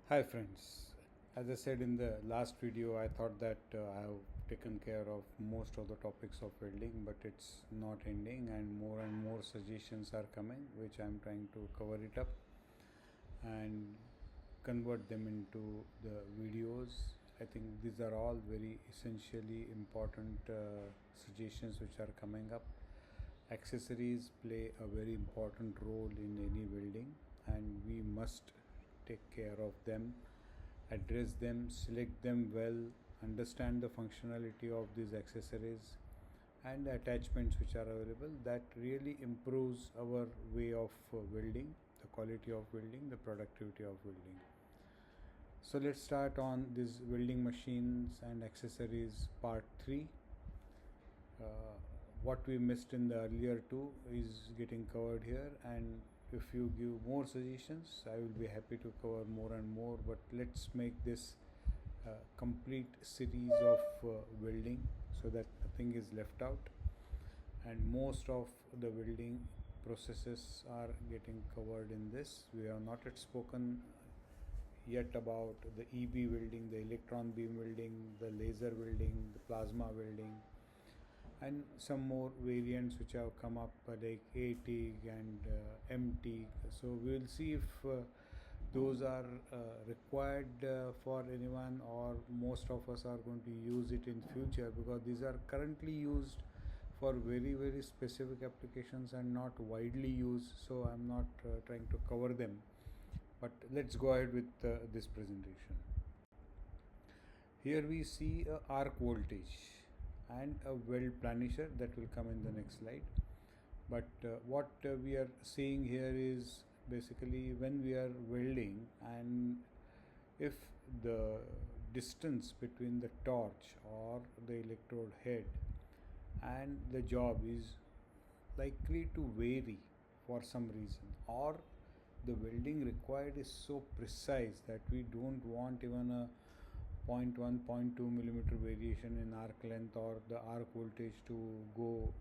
Hi friends, as I said in the last video, I thought that I have taken care of most of the topics of welding, but it's not ending and more suggestions are coming, which I'm trying to cover it up and convert them into the videos. I think these are all very essentially important suggestions which are coming up. Accessories play a very important role in any welding, and we must take care of them, address them, select them well, understand the functionality of these accessories and the attachments which are available. That really improves our way of welding, the quality of welding, the productivity of welding. So let's start on this welding machines and accessories part 3. uh, what we missed in the earlier two is getting covered here, and if you give more suggestions I will be happy to cover more and more, but let's make this complete series of welding so that nothing is left out and most of the welding processes are getting covered in this. We have not yet spoken yet about the EB welding, the electron beam welding, the laser welding, the plasma welding, and some more variants which have come up like A-TIG and M-TIG. So we will see if those are required for anyone, or most of us are going to use it in future, because these are currently used for very specific applications and not widely used, so I'm not trying to cover them. But let's go ahead with this presentation. Here we see a arc voltage and a weld Plannisher that will come in the next slide. But what we are seeing here is basically when we are welding, and if the distance between the torch or the electrode head and the job is likely to vary for some reason, or the welding required is so precise that we don't want even a 0.1 0.2 millimeter variation in arc length or the arc voltage to go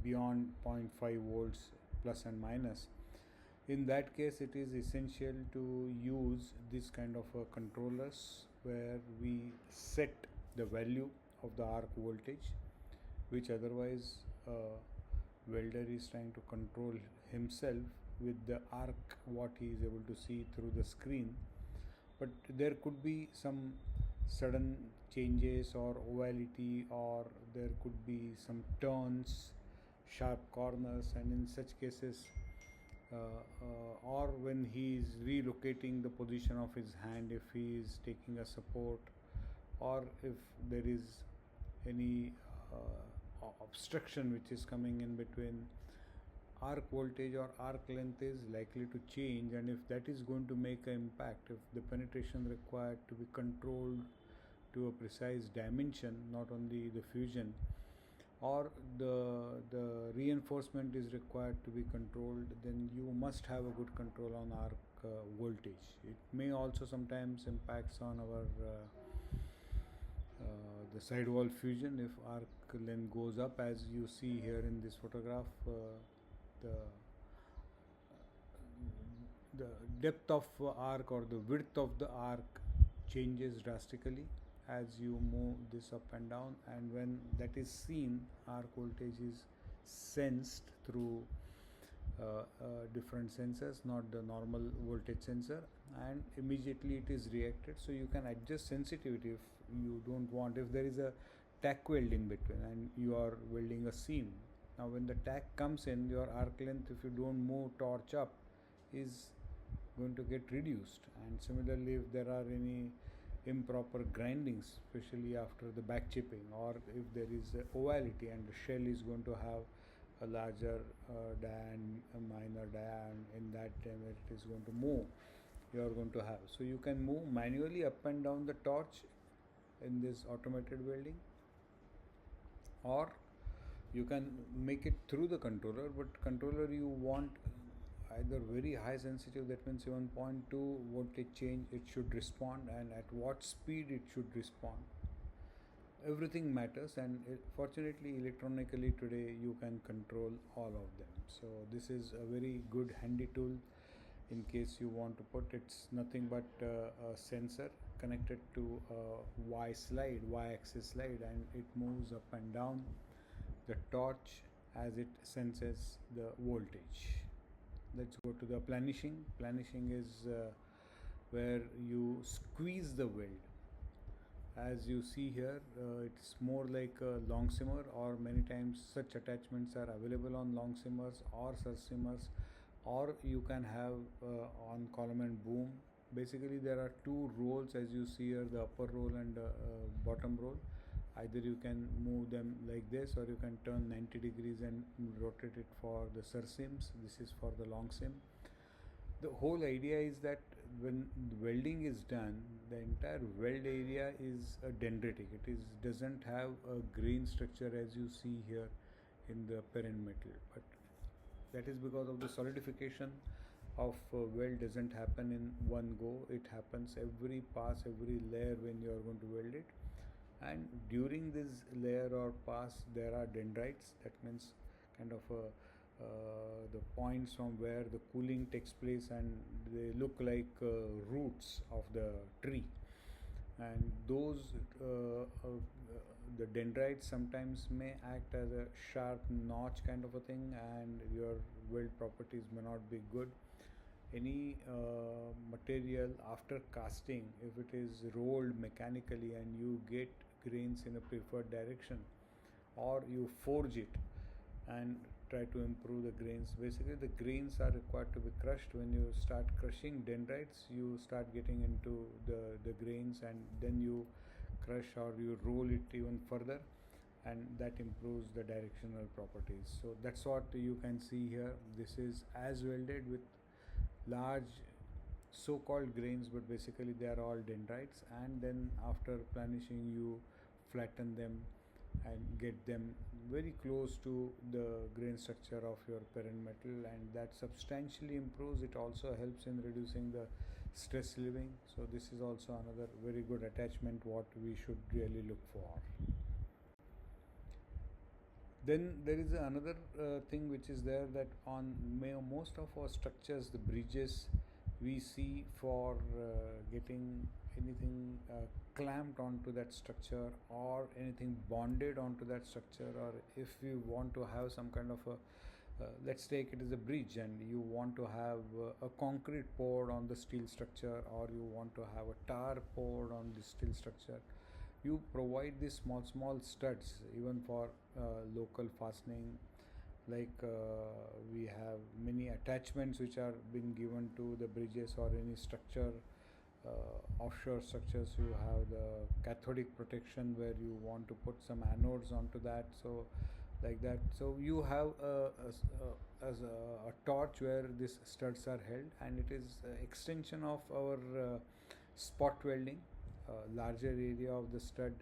beyond 0.5 volts plus and minus. In that case it is essential to use this kind of controllers where we set the value of the arc voltage, which otherwise welder is trying to control himself with the arc what he is able to see through the screen. But there could be some sudden changes or ovality, or there could be some turns, sharp corners, and in such cases or when he is relocating the position of his hand, if he is taking a support, or if there is any obstruction which is coming in between, arc voltage or arc length is likely to change, and if that is going to make an impact, if the penetration required to be controlled to a precise dimension, not only the fusion, or the reinforcement is required to be controlled, then you must have a good control on arc voltage. It may also sometimes impacts on our the sidewall fusion if arc length goes up, as you see here in this photograph. The the depth of arc or the width of the arc changes drastically as you move this up and down, and when that is seen, arc voltage is sensed through different sensors, not the normal voltage sensor, and immediately it is reacted. So you can adjust sensitivity if you don't want, if there is a tack weld in between and you are welding a seam. Now when the tack comes in, your arc length, if you don't move torch up, is going to get reduced. And similarly, if there are any improper grindings, especially after the back chipping, or if there is ovality and the shell is going to have a larger diameter, a minor diameter, in that time it is going to move, you are going to have. So you can move manually up and down the torch in this automated welding, or you can make it through the controller, but controller you want either very high sensitive, that means 7.2 voltage change it should respond, and at what speed it should respond. Everything matters, and fortunately electronically today you can control all of them. So this is a very good handy tool in case you want to put. It's nothing but a sensor connected to a y-axis slide, and it moves up and down the torch as it senses the voltage. Let's go to the planishing. Planishing is where you squeeze the weld. As you see here, it's more like a long simmer, or many times such attachments are available on long simmers or surge simmers, or you can have on column and boom. Basically there are two rolls, as you see here, the upper roll and bottom roll. Either you can move them like this, or you can turn 90 degrees and rotate it for the surge sims. This is for the long sim. The whole idea is that when welding is done, the entire weld area is a dendritic. It doesn't have a grain structure as you see here in the parent metal, but that is because of the solidification of weld doesn't happen in one go. It happens every pass, every layer when you are going to weld it, and during this layer or pass there are dendrites. That means kind of the points from where the cooling takes place, and they look like roots of the tree, and those the dendrites sometimes may act as a sharp notch kind of a thing, and your weld properties may not be good. Any material after casting, if it is rolled mechanically and you get grains in a preferred direction, or you forge it and try to improve the grains, basically the grains are required to be crushed. When you start crushing dendrites, you start getting into the grains, and then you crush or you roll it even further, and that improves the directional properties. So that's what you can see here. This is as welded with large so-called grains, but basically they are all dendrites, and then after planishing you flatten them and get them very close to the grain structure of your parent metal, and that substantially improves. It also helps in reducing the stress living. So this is also another very good attachment what we should really look for. Then there is another thing which is there, that on most of our structures, the bridges, we see for getting anything clamped onto that structure, or anything bonded onto that structure, or if you want to have some kind of a let's take it as a bridge, and you want to have a concrete poured on the steel structure, or you want to have a tar poured on the steel structure, you provide these small studs even for local fastening. Like we have many attachments which are being given to the bridges or any structure. Offshore structures, you have the cathodic protection where you want to put some anodes onto that, so like that. So you have a torch where these studs are held, and it is extension of our spot welding. Larger area of the stud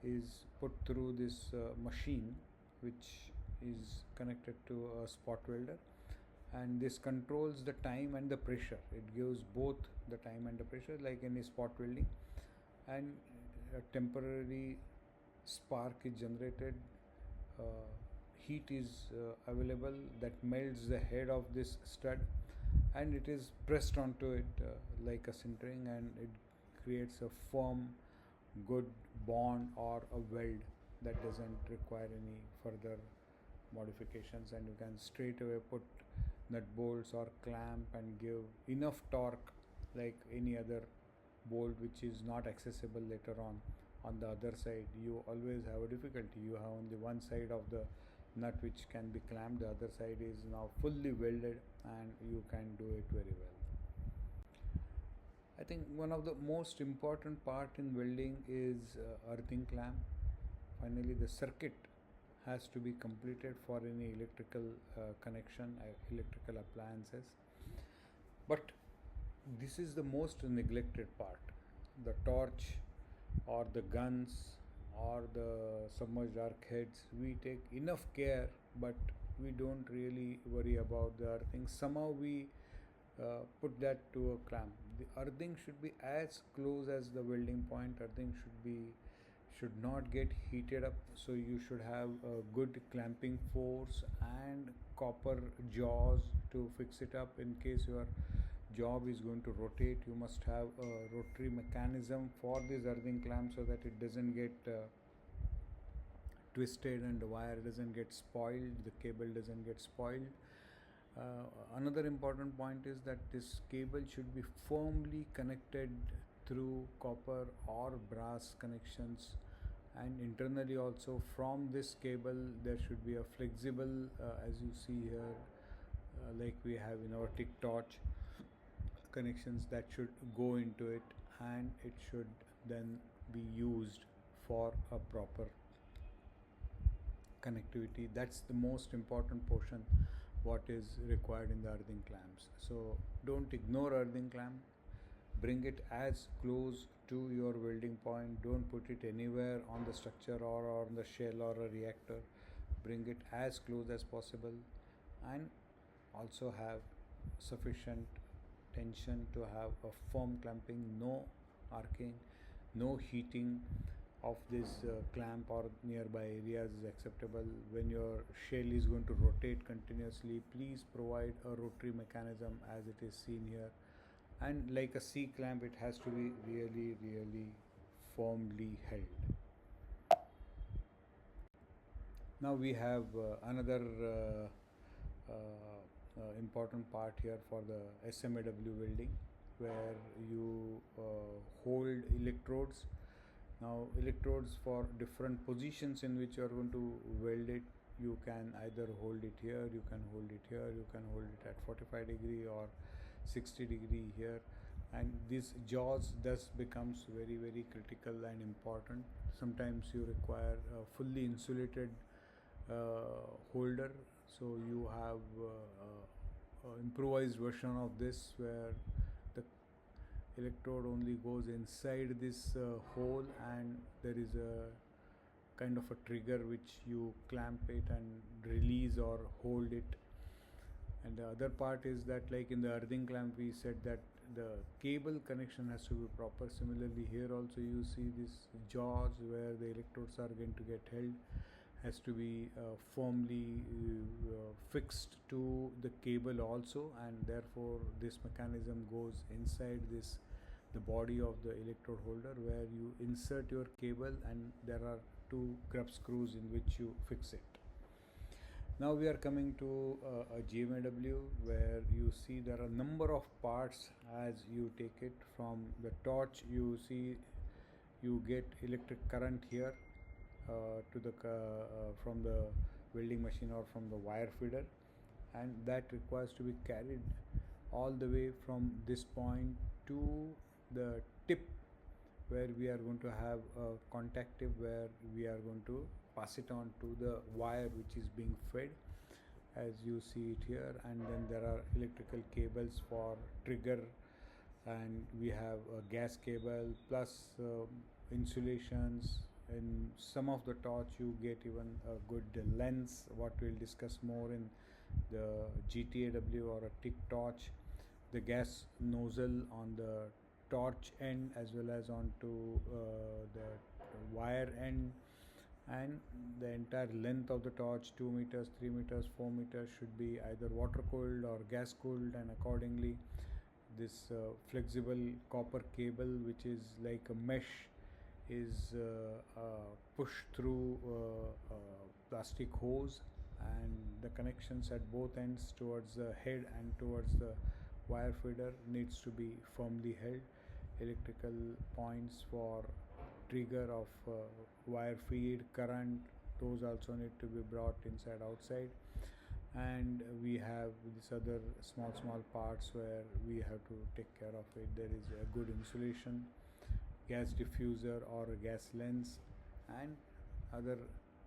is put through this machine which is connected to a spot welder, and this controls the time and the pressure. It gives both the time and the pressure like any spot welding, and a temporary spark is generated. Heat is available that melts the head of this stud, and it is pressed onto it like a sintering, and it creates a firm good bond or a weld that doesn't require any further modifications, and you can straight away put nut bolts or clamp and give enough torque like any other bolt which is not accessible later on. On the other side, you always have a difficulty. You have only one side of the nut which can be clamped, the other side is now fully welded, and you can do it very well. I think one of the most important part in welding is earthing clamp. Finally, the circuit has to be completed for any electrical connection, electrical appliances. But this is the most neglected part. The torch or the guns or the submerged arc heads, we take enough care, but we don't really worry about the earthing. Somehow we put that to a clamp. The earthing should be as close as the welding point. Earthing should not get heated up, so you should have a good clamping force and copper jaws to fix it up in case you are job is going to rotate, you must have a rotary mechanism for this earthing clamp so that it doesn't get twisted and the wire doesn't get spoiled, the cable doesn't get spoiled. Another important point is that this cable should be firmly connected through copper or brass connections, and internally also from this cable there should be a flexible, as you see here, like we have in our tick torch, connections that should go into it, and it should then be used for a proper connectivity. That's the most important portion what is required in the earthing clamps. So don't ignore earthing clamp, bring it as close to your welding point, don't put it anywhere on the structure or on the shell or a reactor, bring it as close as possible, and also have sufficient tension to have a firm clamping, no arcing, no heating of this clamp or nearby areas is acceptable. When your shell is going to rotate continuously, please provide a rotary mechanism as it is seen here, and like a C clamp it has to be really firmly held. Now we have another important part here for the SMAW welding, where you hold electrodes. Now electrodes for different positions in which you are going to weld it, you can either hold it here, you can hold it here, you can hold it at 45 degree or 60 degree here, and this jaws thus becomes very critical and important. Sometimes you require a fully insulated holder, so you have improvised version of this where the electrode only goes inside this hole, and there is a kind of a trigger which you clamp it and release or hold it. And the other part is that, like in the earthing clamp we said that the cable connection has to be proper. Similarly here also you see this jaws where the electrodes are going to get held has to be firmly fixed to the cable also, and therefore this mechanism goes inside this the body of the electrode holder, where you insert your cable and there are two grub screws in which you fix it. Now we are coming to a GMAW, where you see there are a number of parts. As you take it from the torch, you see you get electric current here to the from the welding machine or from the wire feeder, and that requires to be carried all the way from this point to the tip, where we are going to have a contact tip where we are going to pass it on to the wire which is being fed, as you see it here. And then there are electrical cables for trigger, and we have a gas cable plus insulations. In some of the torch you get even a good lens, what we'll discuss more in the GTAW or a tick torch. The gas nozzle on the torch end as well as onto the wire end, and the entire length of the torch, 2 meters, 3 meters, 4 meters, should be either water cooled or gas cooled, and accordingly this flexible copper cable, which is like a mesh, is pushed through a plastic hose, and the connections at both ends towards the head and towards the wire feeder needs to be firmly held. Electrical points for trigger of wire feed, current, those also need to be brought inside outside. And we have these other small parts where we have to take care of it. There is a good insulation, gas diffuser or a gas lens, and other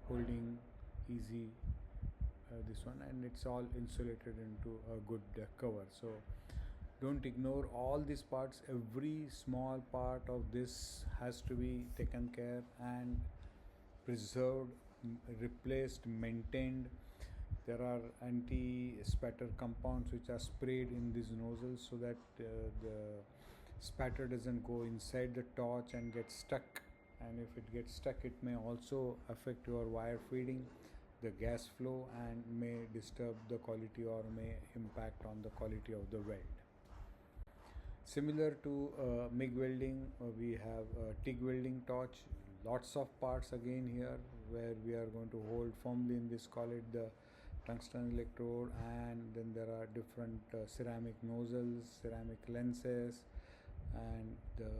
holding easy this one, and it's all insulated into a good cover. So don't ignore all these parts. Every small part of this has to be taken care and preserved, replaced, maintained. There are anti-spatter compounds which are sprayed in these nozzles so that the spatter doesn't go inside the torch and get stuck, and if it gets stuck it may also affect your wire feeding, the gas flow, and may disturb the quality or may impact on the quality of the weld. Similar to MIG welding, we have TIG welding torch. Lots of parts again here where we are going to hold firmly in this collet the tungsten electrode, and then there are different ceramic nozzles, ceramic lenses, and the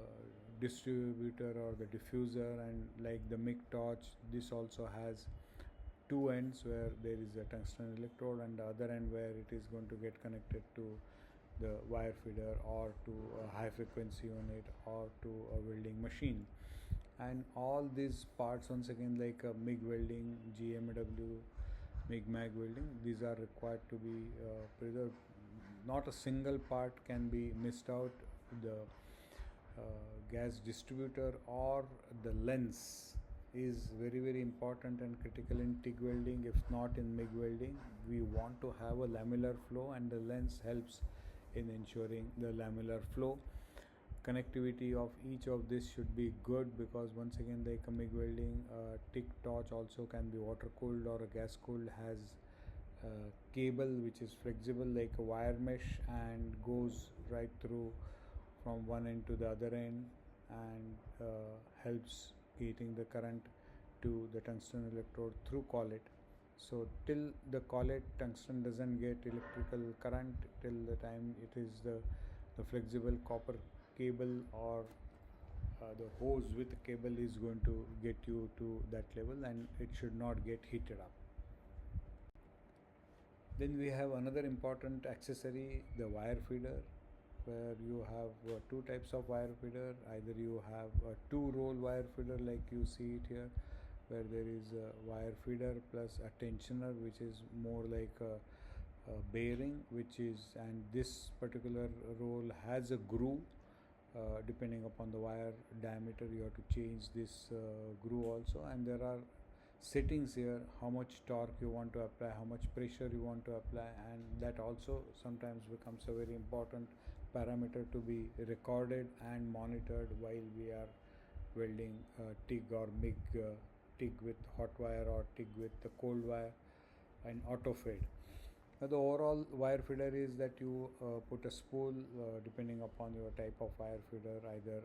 distributor or the diffuser, and like the MIG torch, this also has two ends where there is a tungsten electrode and the other end where it is going to get connected to the wire feeder or to a high frequency unit or to a welding machine. And all these parts, once again, like MIG welding, GMW, MIG mag welding, these are required to be preserved. Not a single part can be missed out. The gas distributor or the lens is very very important and critical in TIG welding. If not in MIG welding, we want to have a lamellar flow, and the lens helps in ensuring the lamellar flow. Connectivity of each of this should be good, because once again, like a MIG welding, TIG torch also can be water cooled or a gas cooled, has a cable which is flexible like a wire mesh and goes right through from one end to the other end, and helps getting the current to the tungsten electrode through collet. So till the collet tungsten doesn't get electrical current, till the time it is the flexible copper cable or the hose with cable is going to get you to that level, and it should not get heated up. Then we have another important accessory, the wire feeder, where you have two types of wire feeder. Either you have a two roll wire feeder like you see it here, where there is a wire feeder plus a tensioner, which is more like a bearing, which is, and this particular roll has a groove. Depending upon the wire diameter, you have to change this groove also, and there are settings here, how much torque you want to apply, how much pressure you want to apply, and that also sometimes becomes a very important parameter to be recorded and monitored while we are welding TIG or MIG, TIG with hot wire or TIG with the cold wire, and auto fade. Now the overall wire feeder is that you put a spool depending upon your type of wire feeder, either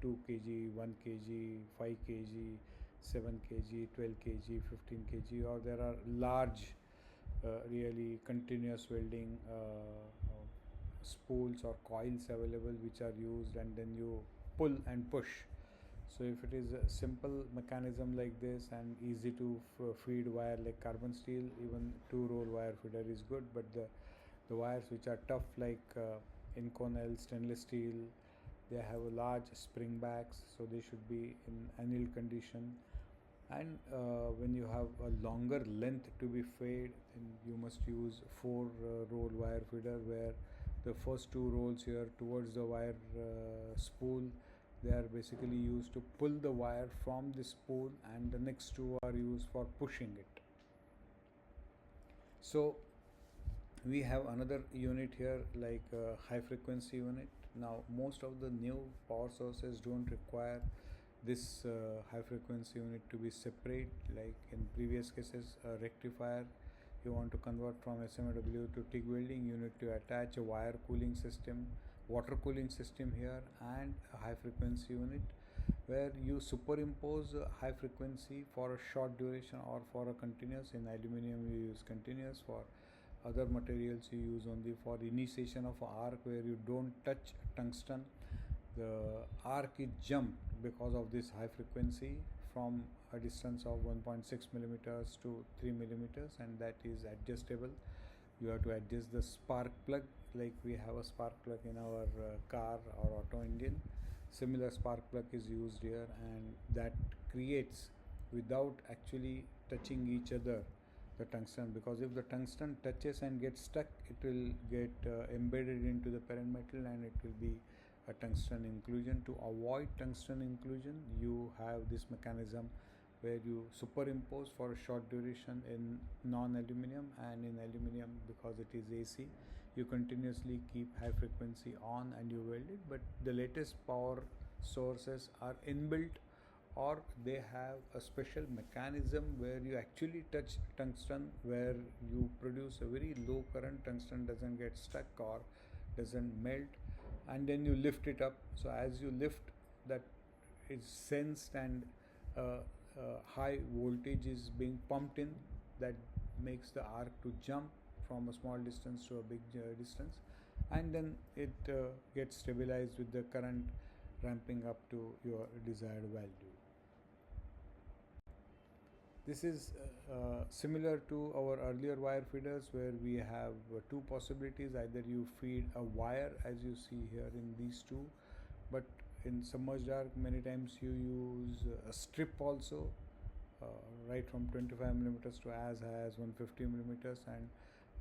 2 kg, 1 kg, 5 kg, 7 kg, 12 kg, 15 kg, or there are large really continuous welding spools or coils available which are used, and then you pull and push. So if it is a simple mechanism like this and easy to feed wire like carbon steel, even two roll wire feeder is good. But the wires which are tough like Inconel stainless steel, they have a large spring backs, so they should be in annealed condition. And when you have a longer length to be fed, then you must use four roll wire feeder, where the first two rolls here towards the wire spool, they are basically used to pull the wire from the spool, and the next two are used for pushing it. So we have another unit here like a high frequency unit. Now most of the new power sources don't require this high frequency unit to be separate. Like in previous cases, a rectifier, you want to convert from SMW to TIG welding, you need to attach a wire cooling system, water cooling system here, and a high frequency unit, where you superimpose a high frequency for a short duration or for a continuous. In aluminum you use continuous, for other materials you use only for initiation of arc, where you don't touch tungsten. The arc is jumped because of this high frequency from a distance of 1.6 millimeters to 3 millimeters, and that is adjustable. You have to adjust the spark plug, like we have a spark plug in our car or auto engine. Similar spark plug is used here, and that creates, without actually touching each other, the tungsten, because if the tungsten touches and gets stuck, it will get embedded into the parent metal and it will be a tungsten inclusion. To avoid tungsten inclusion, you have this mechanism where you superimpose for a short duration in non-aluminum, and in aluminum, because it is AC, you continuously keep high frequency on and you weld it. But the latest power sources are inbuilt, or they have a special mechanism where you actually touch tungsten, where you produce a very low current, tungsten doesn't get stuck or doesn't melt, and then you lift it up. So as you lift, that is sensed, and high voltage is being pumped in, that makes the arc to jump from a small distance to a big distance, and then it gets stabilized with the current ramping up to your desired value. This is similar to our earlier wire feeders, where we have two possibilities. Either you feed a wire, as you see here in these two, but in submerged arc many times you use a strip also, uh, right from 25 millimeters to as high as 150 millimeters, and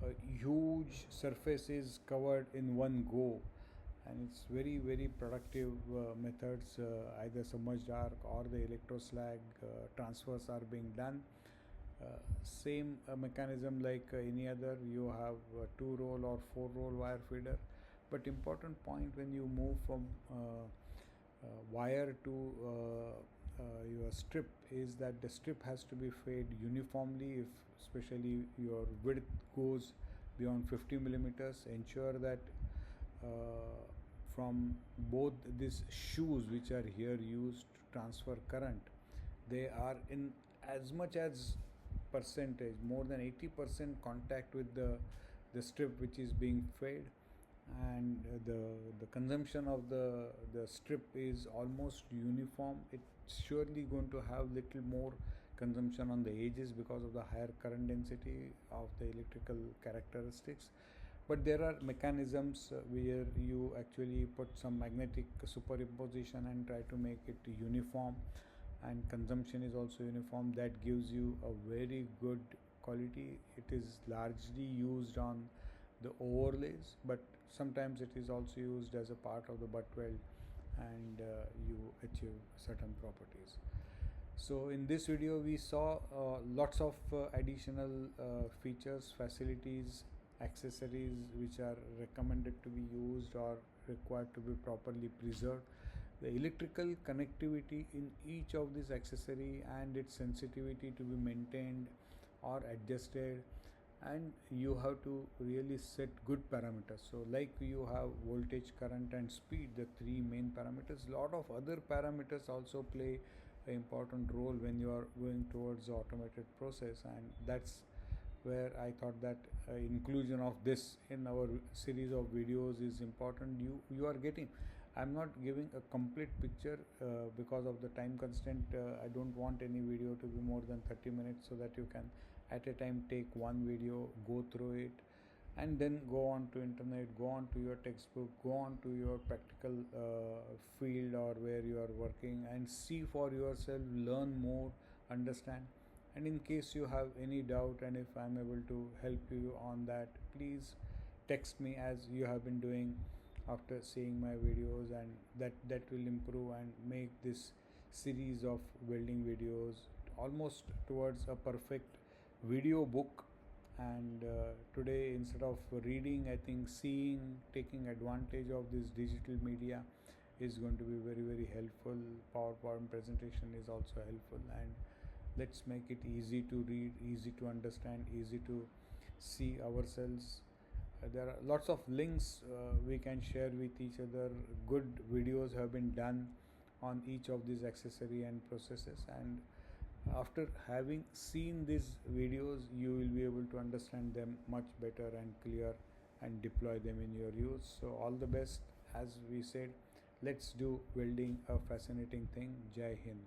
a huge surface is covered in one go, and it's very very productive methods. Either submerged arc or the electroslag transfers are being done. Same mechanism like any other. You have a 2 roll or 4 roll wire feeder, but important point when you move from wire to your strip is that the strip has to be fed uniformly. If especially your width goes beyond 50 millimeters, ensure that uh, from both these shoes which are here used to transfer current, they are in as much as percentage, more than 80% contact with the strip which is being fed, and the consumption of the strip is almost uniform. It's surely going to have little more consumption on the edges because of the higher current density of the electrical characteristics, but there are mechanisms where you actually put some magnetic superimposition and try to make it uniform, and consumption is also uniform. That gives you a very good quality. It is largely used on the overlays, but sometimes it is also used as a part of the butt weld, and you achieve certain properties. So in this video we saw lots of additional features, facilities, accessories which are recommended to be used or required to be properly preserved. The electrical connectivity in each of these accessory and its sensitivity to be maintained or adjusted, and you have to really set good parameters. So like you have voltage, current and speed, the three main parameters. Lot of other parameters also play an important role when you are going towards the automated process, and that's where I thought that inclusion of this in our series of videos is important. You are getting, I'm not giving a complete picture because of the time constraint. I don't want any video to be more than 30 minutes, so that you can at a time take one video, go through it, and then go on to internet, go on to your textbook, go on to your practical field or where you are working, and see for yourself, learn more, understand. And in case you have any doubt, and if I'm able to help you on that, please text me as you have been doing after seeing my videos, and that will improve and make this series of welding videos almost towards a perfect video book. And today, instead of reading, I think seeing, taking advantage of this digital media is going to be very very helpful. PowerPoint presentation is also helpful, and let's make it easy to read, easy to understand, easy to see ourselves. There are lots of links we can share with each other. Good videos have been done on each of these accessory and processes, and after having seen these videos, you will be able to understand them much better and clear, and deploy them in your use. So all the best. As we said, let's do welding a fascinating thing. Jai Hind.